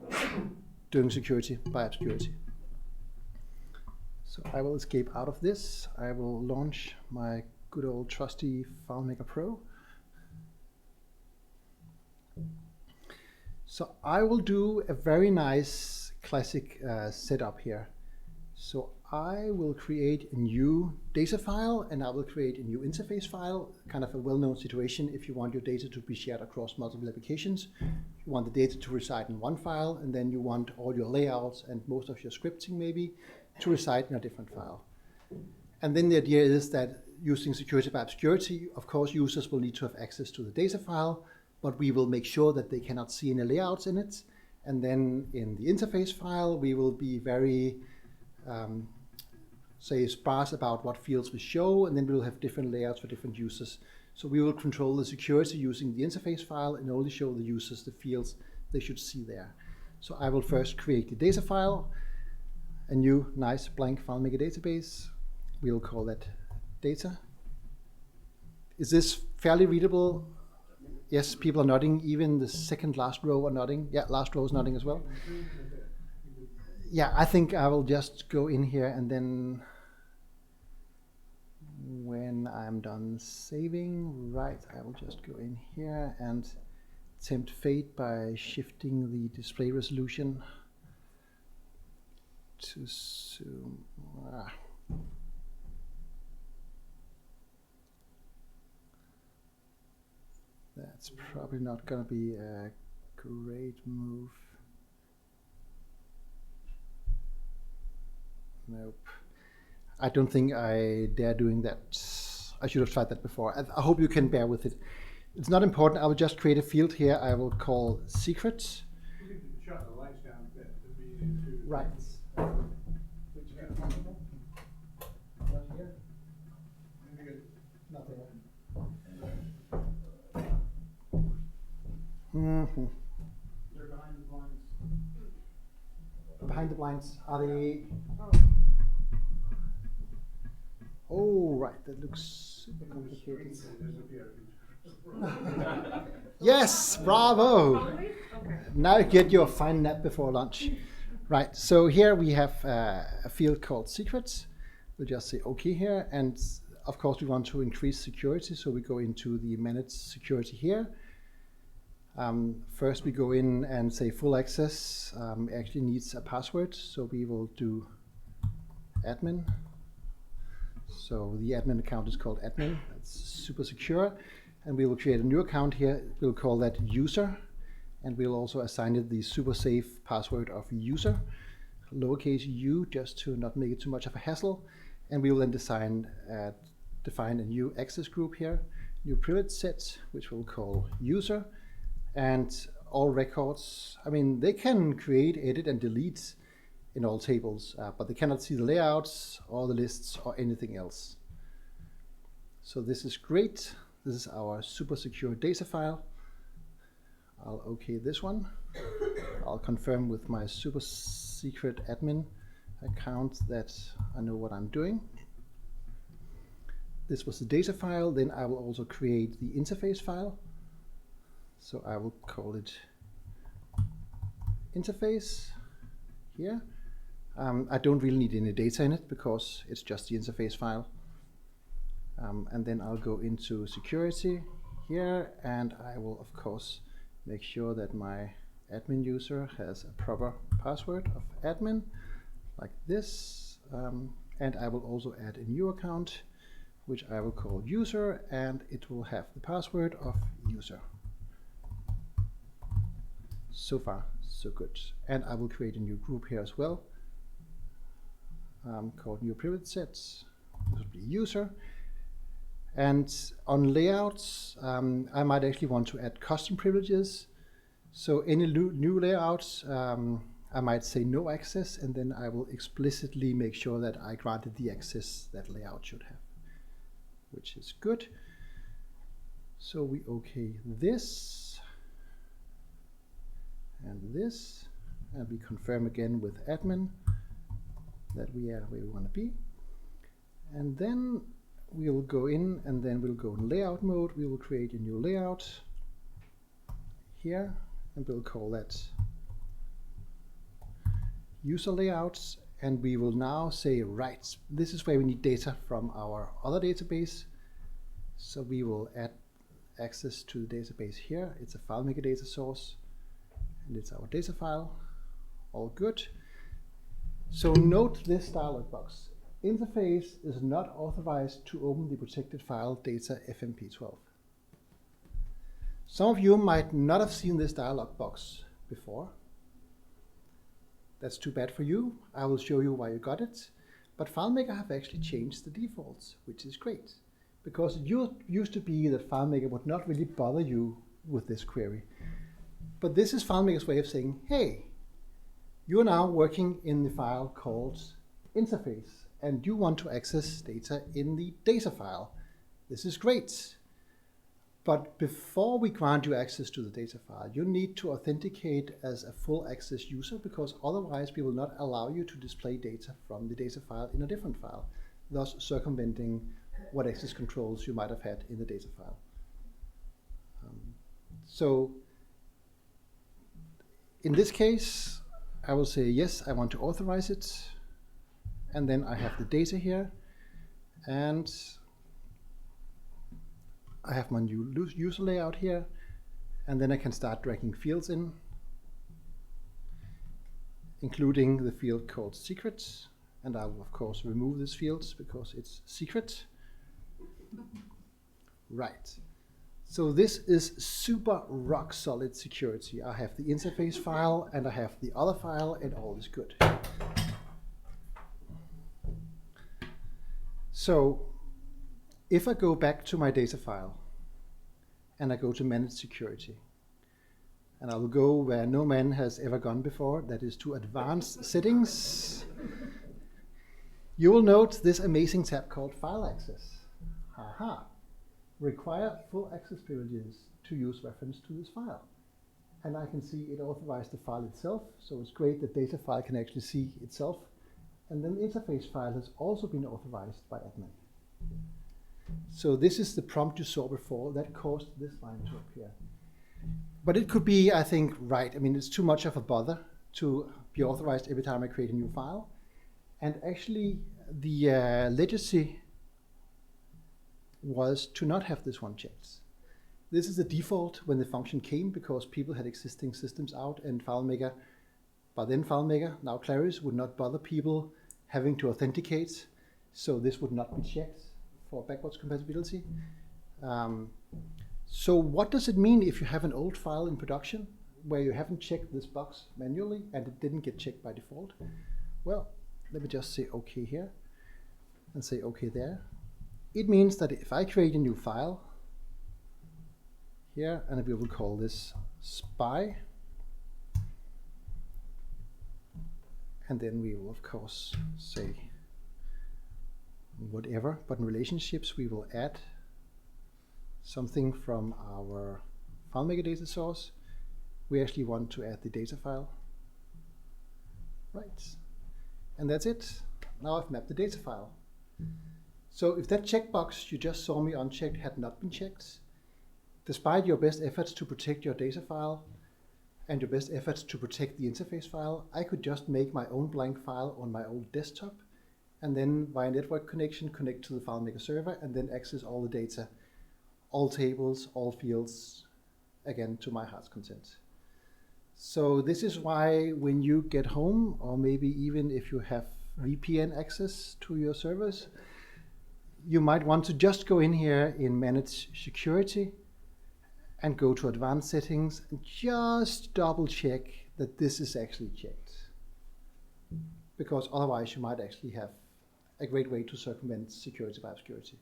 Speaker 1: doing security by obscurity. So I will escape out of this. I will launch my good old trusty FileMaker Pro. So I will do a very nice classic setup here. So I will create a new data file, and I will create a new interface file, kind of a well-known situation if you want your data to be shared across multiple applications. You want the data to reside in one file, and then you want all your layouts and most of your scripting maybe to reside in a different file. And then the idea is that using security by obscurity, of course, users will need to have access to the data file, but we will make sure that they cannot see any layouts in it. And then in the interface file, we will be very say sparse about what fields we show, and then we'll have different layouts for different users. So we will control the security using the interface file and only show the users the fields they should see there. So I will first create the data file, a new nice blank FileMaker database. We'll call that data. Is this fairly readable? Yes, people are nodding. Even the second last row are nodding. Yeah, last row is nodding as well. Yeah, I think I will just go in here, and then when I'm done saving, right, I will just go in here and tempt fate by shifting the display resolution to zoom. That's probably not going to be a great move. Nope. I don't think I dare doing that. I should have tried that before. I hope you can bear with it. It's not important. I will just create a field here. I will call secret.
Speaker 2: You can shut the lights down a bit. It'd be easier to.
Speaker 1: Right.
Speaker 2: Which
Speaker 1: Not here. Nothing. Mm-hmm.
Speaker 2: They're behind the blinds.
Speaker 1: Behind the blinds. Are they? Oh, right. That looks super complicated. Yes, bravo.
Speaker 3: Okay.
Speaker 1: Now get your fine nap before lunch. Right. So here we have a field called secrets. We'll just say OK here. And of course, we want to increase security. So we go into the manage security here. First, we go in and say full access actually needs a password. So we will do admin. So the admin account is called admin. That's super secure. And we will create a new account here. We'll call that user. And we'll also assign it the super safe password of user, lowercase u, just to not make it too much of a hassle. And we will then define a new access group here, new privilege set, which we'll call user. And all records, I mean, they can create, edit, and delete in all tables, but they cannot see the layouts or the lists or anything else. So this is great. This is our super secure data file. I'll OK this one. I'll confirm with my super secret admin account that I know what I'm doing. This was the data file. Then I will also create the interface file. So I will call it interface here. I don't really need any data in it because it's just the interface file. And then I'll go into security here, and I will, of course, make sure that my admin user has a proper password of admin, like this. And I will also add a new account which I will call user, and it will have the password of user. So far, so good. And I will create a new group here as well, called new privilege sets. This will be user. And on layouts, I might actually want to add custom privileges. So any new layouts, I might say no access, and then I will explicitly make sure that I granted the access that layout should have, which is good. So we OK this and this, and we confirm again with admin that we are where we want to be. And then we'll go in, and then we'll go in layout mode. We will create a new layout here, and we'll call that user layouts. And we will now say, right, this is where we need data from our other database. So we will add access to the database here. It's a FileMaker data source, and it's our data file. All good. So note this dialog box. Interface is not authorized to open the protected file data FMP12. Some of you might not have seen this dialog box before. That's too bad for you. I will show you why you got it. But FileMaker have actually changed the defaults, which is great. Because it used to be that FileMaker would not really bother you with this query. But this is FileMaker's way of saying, hey, you are now working in the file called interface, and you want to access data in the data file. This is great. But before we grant you access to the data file, you need to authenticate as a full access user, because otherwise we will not allow you to display data from the data file in a different file, thus circumventing what access controls you might have had in the data file. So in this case, I will say, yes, I want to authorize it. And then I have the data here. And I have my new user layout here. And then I can start dragging fields in, including the field called secret. And I will, of course, remove this field because it's secret. Right. So this is super rock solid security. I have the interface file, and I have the other file, and all is good. So if I go back to my data file, and I go to manage security, and I will go where no man has ever gone before, that is to advanced settings, you will note this amazing tab called file access. Aha. Require full access privileges to use reference to this file. And I can see it authorized the file itself, so it's great that data file can actually see itself. And then the interface file has also been authorized by admin. So this is the prompt you saw before that caused this line to appear. But it could be, I think, right. I mean, it's too much of a bother to be authorized every time I create a new file. And actually, the legacy was to not have this one checked. This is the default when the function came, because people had existing systems out, and FileMaker, by then FileMaker, now Claris, would not bother people having to authenticate, so this would not be checked for backwards compatibility. So what does it mean if you have an old file in production where you haven't checked this box manually and it didn't get checked by default? Well, let me just say OK here and say OK there. It means that if I create a new file here, and we will call this spy, and then we will, of course, say whatever, but in relationships we will add something from our FileMaker data source. We actually want to add the data file. Right. And that's it. Now I've mapped the data file. So if that checkbox you just saw me unchecked had not been checked, despite your best efforts to protect your data file and your best efforts to protect the interface file, I could just make my own blank file on my old desktop, and then via network connection connect to the FileMaker server, and then access all the data, all tables, all fields, again to my heart's content. So this is why when you get home, or maybe even if you have VPN access to your servers, you might want to just go in here in Manage Security and go to Advanced Settings and just double check that this is actually checked. Because otherwise you might actually have a great way to circumvent security by obscurity.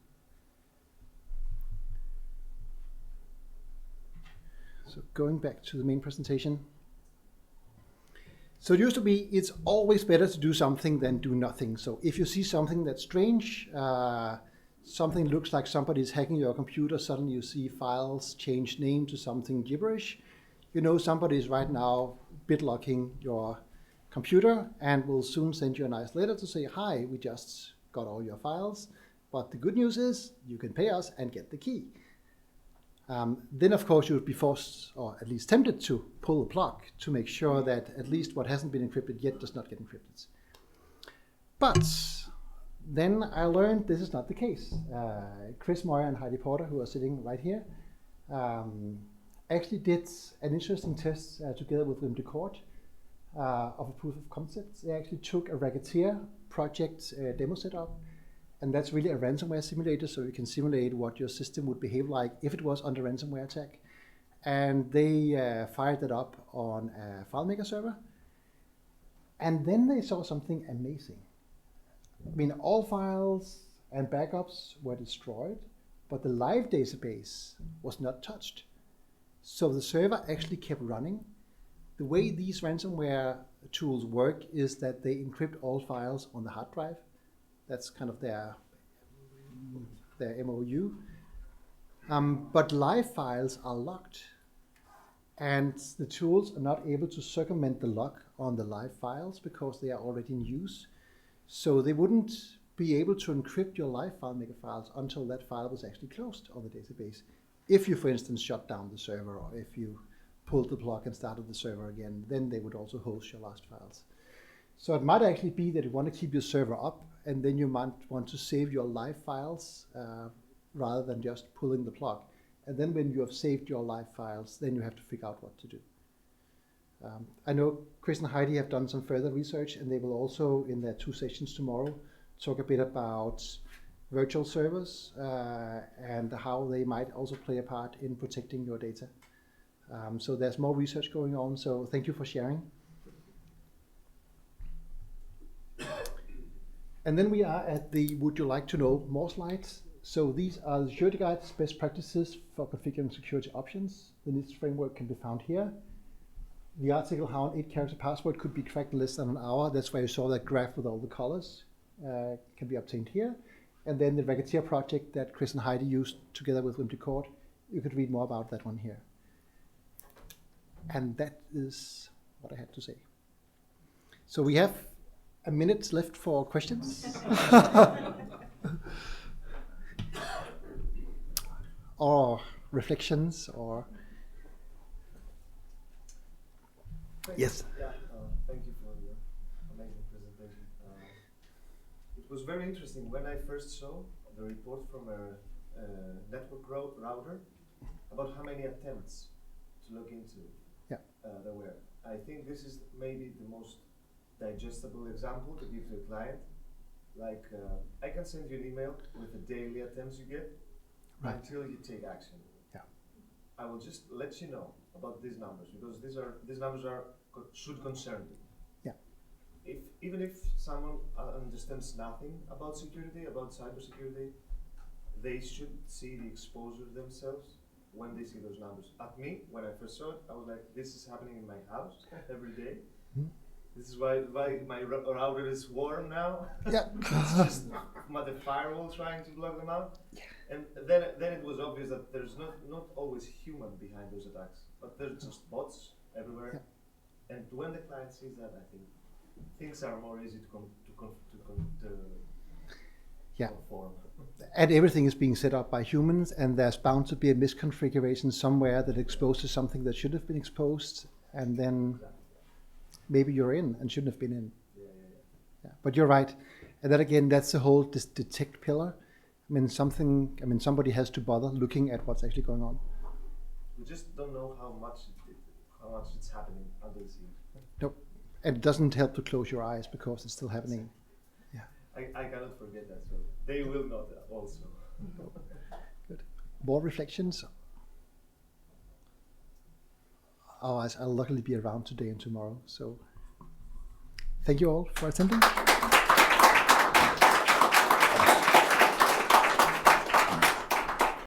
Speaker 1: So going back to the main presentation. So it used to be, it's always better to do something than do nothing. So if you see something that's strange, something looks like somebody's hacking your computer, suddenly you see files change name to something gibberish, you know somebody is right now BitLocking your computer and will soon send you a nice letter to say, hi, we just got all your files, but the good news is you can pay us and get the key. Then of course you would be forced, or at least tempted, to pull the plug to make sure that at least what hasn't been encrypted yet does not get encrypted. But then I learned this is not the case. Chris Moyer and Heidi Porter, who are sitting right here, actually did an interesting test together with Wim de Kort of a proof of concept. They actually took a Racketeer project demo setup, and that's really a ransomware simulator, so you can simulate what your system would behave like if it was under ransomware attack. And they fired it up on a FileMaker server, and then they saw something amazing. I mean, all files and backups were destroyed, but the live database was not touched. So the server actually kept running. The way these ransomware tools work is that they encrypt all files on the hard drive. That's kind of their MOU. But live files are locked, and the tools are not able to circumvent the lock on the live files because they are already in use. So they wouldn't be able to encrypt your live FileMaker files until that file was actually closed on the database. If you, for instance, shut down the server, or if you pulled the plug and started the server again, then they would also host your last files. So it might actually be that you want to keep your server up, and then you might want to save your live files rather than just pulling the plug. And then when you have saved your live files, then you have to figure out what to do. I know Chris and Heidi have done some further research, and they will also, in their 2 sessions tomorrow, talk a bit about virtual servers and how they might also play a part in protecting your data. So there's more research going on, so thank you for sharing. And then we are at the would you like to know more slides. So these are the security guides, best practices for configuring security options. The NIST framework can be found here. The article how an 8-character password could be cracked in less than an hour. That's why you saw that graph with all the colors. Can be obtained here. And then the Racketeer project that Chris and Heidi used together with Wim de Kort. You could read more about that one here. And that is what I had to say. So we have a minute left for questions. Or reflections, or yes.
Speaker 3: Yeah, thank you for your amazing presentation. It was very interesting when I first saw the report from a network router about how many attempts to look into there were. I think this is maybe the most digestible example to give to a client. Like, I can send you an email with the daily attempts you get until you take action.
Speaker 1: Yeah.
Speaker 3: I will just let you know about these numbers because these numbers should concern you.
Speaker 1: Yeah.
Speaker 3: Even if someone understands nothing about security, about cybersecurity, they should see the exposure themselves when they see those numbers. At me, when I first saw it, I was like, this is happening in my house every day. Mm-hmm. This is why my router is warm now.
Speaker 1: Yeah.
Speaker 3: It's just the firewall trying to block them out.
Speaker 1: Yeah.
Speaker 3: And then it was obvious that there's not always human behind those attacks, but there's just bots everywhere. Yeah. And when the client sees that, I think things are more easy to conform.
Speaker 1: And everything is being set up by humans, and there's bound to be a misconfiguration somewhere that exposes something that should have been exposed, and then maybe you're in and shouldn't have been in. Yeah. But you're right. And then again, that's the whole detect pillar. I mean, somebody has to bother looking at what's actually going on.
Speaker 3: We just don't know how much it's happening under the scene.
Speaker 1: Nope. And it doesn't help to close your eyes because it's still happening. Yeah.
Speaker 3: I cannot forget that. So They will not also.
Speaker 1: Good. More reflections? Otherwise, I'll luckily be around today and tomorrow. So thank you all for attending.